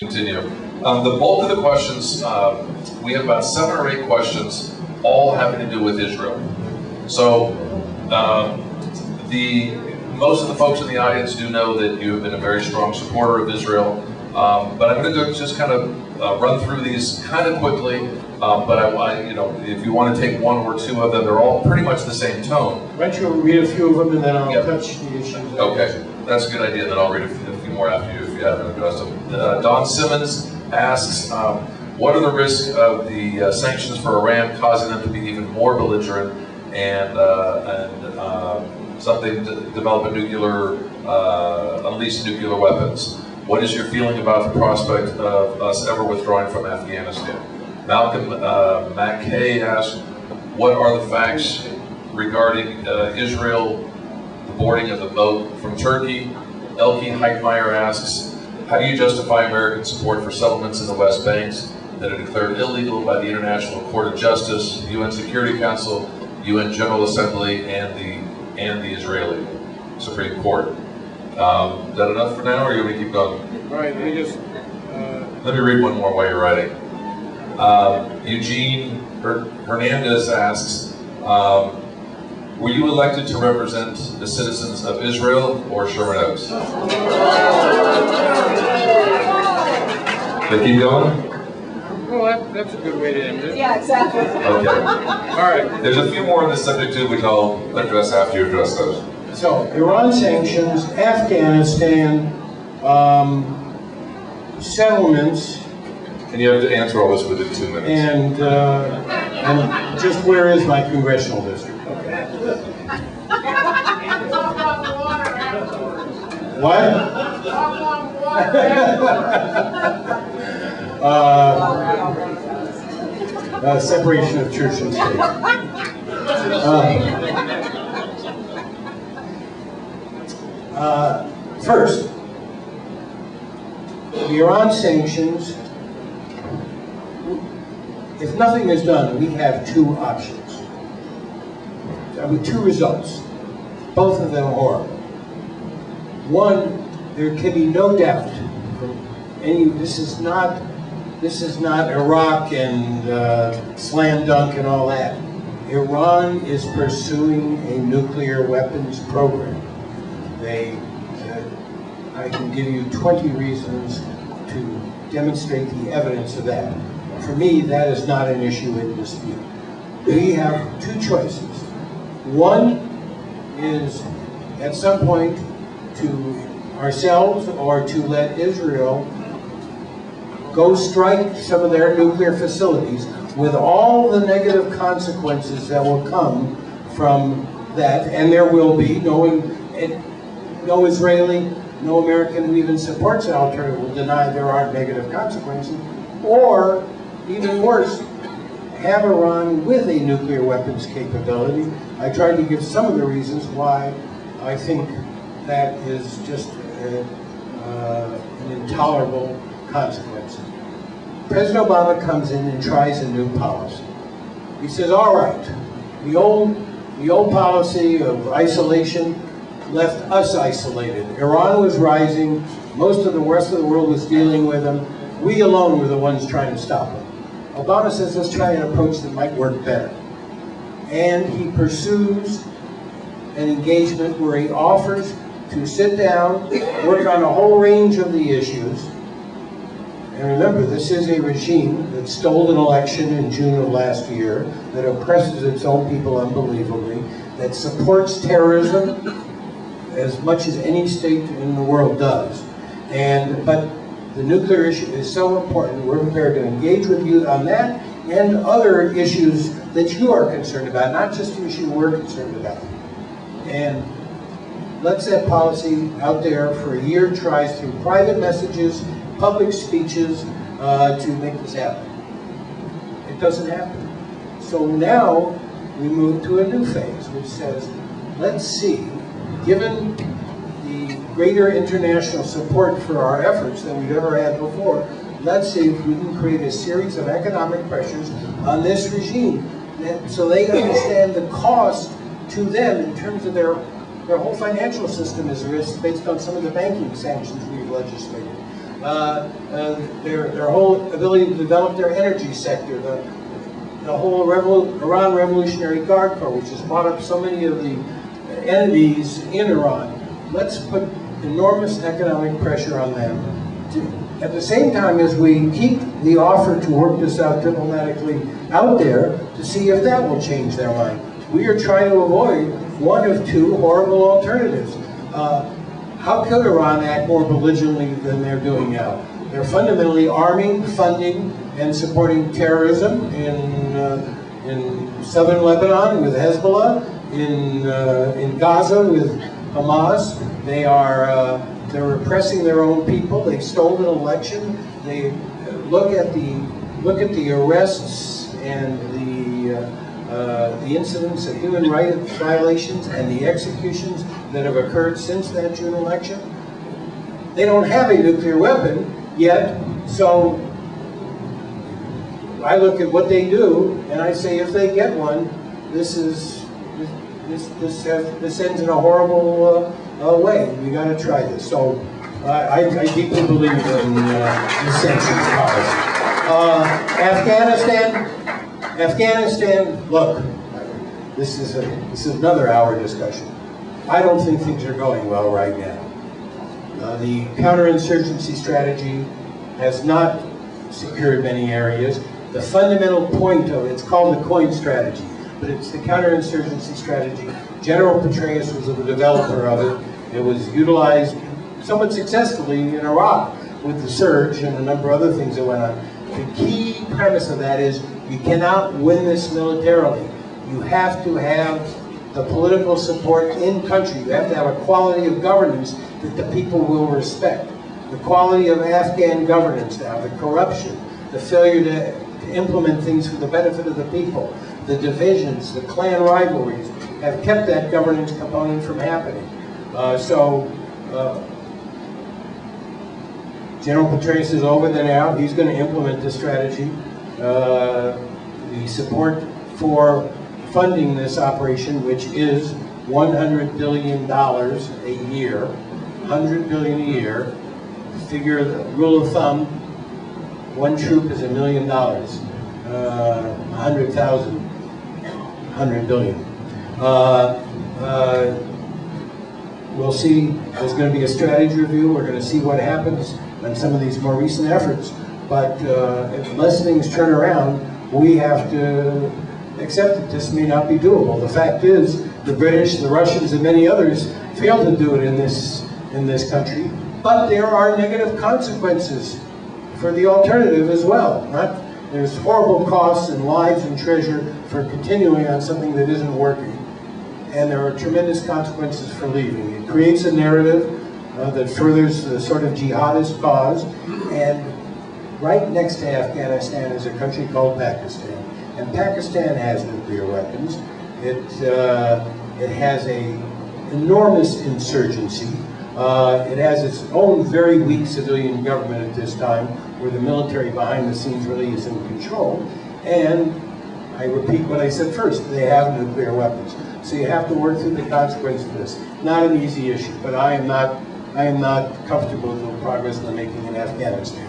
Continue. The bulk of the questions, we have about 7 or 8 questions, all having to do with Israel. So, most of the folks in the audience do know that you have been a very strong supporter of Israel, but I'm going to just kind of run through these kind of quickly. But if you want to take 1 or 2 of them, they're all pretty much the same tone. Why don't you read a few of them and then I'll touch the issues. Okay, that's a good idea. Then I'll read a few more after you if you haven't addressed them. Don Simmons asks, what are the risks of the sanctions for Iran causing them to be even more belligerent and something to develop a unleash nuclear weapons? What is your feeling about the prospect of us ever withdrawing from Afghanistan? Malcolm McKay asks, what are the facts regarding Israel, the boarding of the boat from Turkey? Elke Heitmeyer asks, how do you justify American support for settlements in the West Banks that are declared illegal by the International Court of Justice, the UN Security Council, UN General Assembly, and the Israeli Supreme Court? Is that enough for now, or are you going to keep going? All right, let me just... Let me read one more while you're writing. Eugene Hernandez asks, were you elected to represent the citizens of Israel or Sherman Oaks? They keep going? Well, that's a good way to end it. Yeah, exactly. Okay. All right. There's a few more on this subject too, which I'll address after you address those. So, Iran sanctions, Afghanistan, settlements, And you have to answer all this within 2 minutes. and just where is my congressional district? What? Separation of church and state. First, the Iran sanctions, if nothing is done, we have 2 options. With 2 results, both of them horrible. One, there can be no doubt. This is not Iraq and slam dunk and all that. Iran is pursuing a nuclear weapons program. I can give you 20 reasons to demonstrate the evidence of that. For me, that is not an issue in dispute. We have 2 choices. One is, at some point, to ourselves or to let Israel go strike some of their nuclear facilities with all the negative consequences that will come from that, and there will be. No Israeli, no American who even supports an alternative will deny there aren't negative consequences, or even worse, have Iran with a nuclear weapons capability. I tried to give some of the reasons why I think that is just an intolerable consequence. President Obama comes in and tries a new policy. He says, all right, the old policy of isolation left us isolated. Iran was rising, most of the rest of the world was dealing with them. We alone were the ones trying to stop them. Obama says, let's try an approach that might work better. And he pursues an engagement where he offers to sit down, work on a whole range of the issues. And remember, this is a regime that stole an election in June of last year, that oppresses its own people unbelievably, that supports terrorism as much as any state in the world does. But the nuclear issue is so important, we're prepared to engage with you on that and other issues that you are concerned about, not just the issue we're concerned about. And let's that policy out there for a year, tries through private messages, public speeches to make this happen. It doesn't happen. So now we move to a new phase, which says, let's see, given the greater international support for our efforts than we've ever had before, let's see if we can create a series of economic pressures on this regime so they understand the cost to them in terms of their whole financial system is risk based on some of the banking sanctions we've legislated. their whole ability to develop their energy sector, the whole Iran Revolutionary Guard Corps, which has brought up so many of the entities in Iran. Let's put enormous economic pressure on them. At the same time as we keep the offer to work this out diplomatically out there to see if that will change their mind. We are trying to avoid one of two horrible alternatives. How could Iran act more belligerently than they're doing now? They're fundamentally arming, funding, and supporting terrorism in southern Lebanon with Hezbollah, in Gaza with Hamas. They're repressing their own people. They stole an election. They look at the arrests and the incidents of human rights violations and the executions that have occurred since that June election. They don't have a nuclear weapon yet, so I look at what they do and I say, if they get one, this ends in a horrible way. We got to try this. So I deeply believe in the sanctions policy. Afghanistan. Look, this is another hour discussion. I don't think things are going well right now. The counterinsurgency strategy has not secured many areas. The fundamental point of it's called the COIN strategy, but it's the counterinsurgency strategy. General Petraeus was the developer of it. It was utilized somewhat successfully in Iraq with the surge and a number of other things that went on. The key premise of that is you cannot win this militarily. You have to have the political support in country. You have to have a quality of governance that the people will respect. The quality of Afghan governance now, the corruption, the failure to implement things for the benefit of the people, the divisions, the clan rivalries have kept that governance component from happening. General Petraeus is over there now. He's going to implement this strategy. The support for funding this operation, which is $100 billion a year, $100 billion a year. Figure the rule of thumb, one troop is $1 million. 100,000, 100 billion. We'll see. There's going to be a strategy review. We're going to see what happens on some of these more recent efforts. But unless things turn around, we have to accept that this may not be doable. The fact is, the British, the Russians, and many others failed to do it in this country. But there are negative consequences for the alternative as well. There's horrible costs and lives and treasure for continuing on something that isn't working. And there are tremendous consequences for leaving. It creates a narrative that furthers the sort of jihadist cause. And right next to Afghanistan is a country called Pakistan. And Pakistan has nuclear weapons. It has an enormous insurgency. It has its own very weak civilian government at this time, where the military behind the scenes really is in control. And I repeat what I said first, they have nuclear weapons. So you have to work through the consequences of this. Not an easy issue, but I am not comfortable with the progress they're making in Afghanistan.